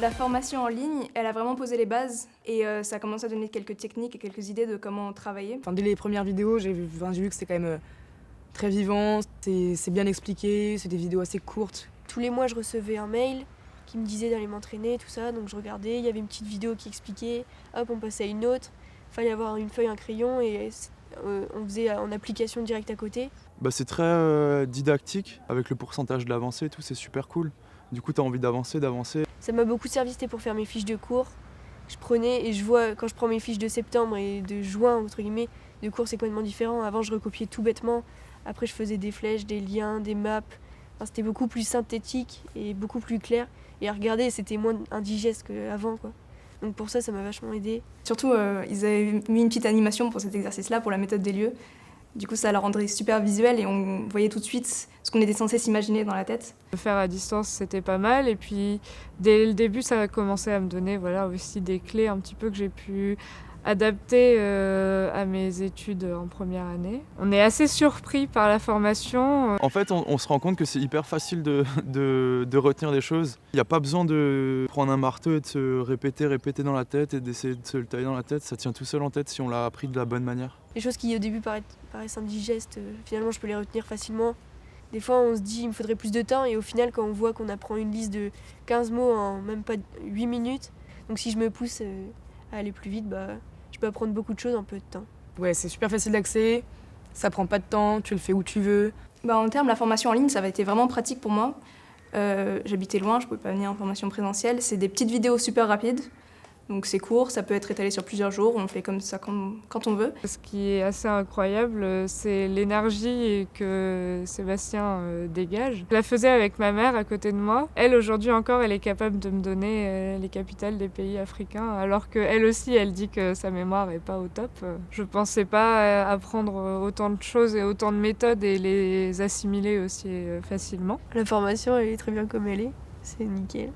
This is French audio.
La formation en ligne, elle a vraiment posé les bases et ça a commencé à donner quelques techniques et quelques idées de comment travailler. Dès les premières vidéos, j'ai vu que c'était quand même très vivant, c'est bien expliqué, c'est des vidéos assez courtes. Tous les mois, je recevais un mail qui me disait d'aller m'entraîner, tout ça, donc je regardais, il y avait une petite vidéo qui expliquait, hop, on passait à une autre, il fallait avoir une feuille, un crayon et on faisait en application directe à côté. C'est très didactique, avec le pourcentage de l'avancée et tout, c'est super cool. Du coup, tu as envie d'avancer. Ça m'a beaucoup servi, c'était pour faire mes fiches de cours. Je prenais et je vois, quand je prends mes fiches de septembre et de juin, entre guillemets, de cours, c'est complètement différent. Avant, je recopiais tout bêtement. Après, je faisais des flèches, des liens, des maps. Enfin, c'était beaucoup plus synthétique et beaucoup plus clair. Et à regarder, c'était moins indigeste qu'avant, quoi. Donc pour ça m'a vachement aidé. Surtout, ils avaient mis une petite animation pour cet exercice-là, pour la méthode des lieux. Du coup, ça la rendait super visuel et on voyait tout de suite ce qu'on était censé s'imaginer dans la tête. Le faire à distance, c'était pas mal. Et puis, dès le début, ça a commencé à me donner aussi des clés un petit peu que j'ai pu adapter à mes études en première année. On est assez surpris par la formation. En fait, on se rend compte que c'est hyper facile de retenir des choses. Il n'y a pas besoin de prendre un marteau et de se répéter dans la tête et d'essayer de se le tailler dans la tête. Ça tient tout seul en tête si on l'a appris de la bonne manière. Les choses qui au début paraissent indigestes, finalement je peux les retenir facilement. Des fois on se dit il me faudrait plus de temps et au final quand on voit qu'on apprend une liste de 15 mots en même pas 8 minutes, donc si je me pousse à aller plus vite, je peux apprendre beaucoup de choses en peu de temps. Ouais, c'est super facile d'accès, ça prend pas de temps, tu le fais où tu veux. En termes, la formation en ligne, ça va été vraiment pratique pour moi. J'habitais loin, je pouvais pas venir en formation présentielle. C'est des petites vidéos super rapides. Donc c'est court, ça peut être étalé sur plusieurs jours, on fait comme ça quand on veut. Ce qui est assez incroyable, c'est l'énergie que Sébastien dégage. Je la faisais avec ma mère à côté de moi. Elle, aujourd'hui encore, elle est capable de me donner les capitales des pays africains, alors qu'elle aussi, elle dit que sa mémoire est pas au top. Je pensais pas apprendre autant de choses et autant de méthodes et les assimiler aussi facilement. La formation, elle est très bien comme elle est, c'est nickel.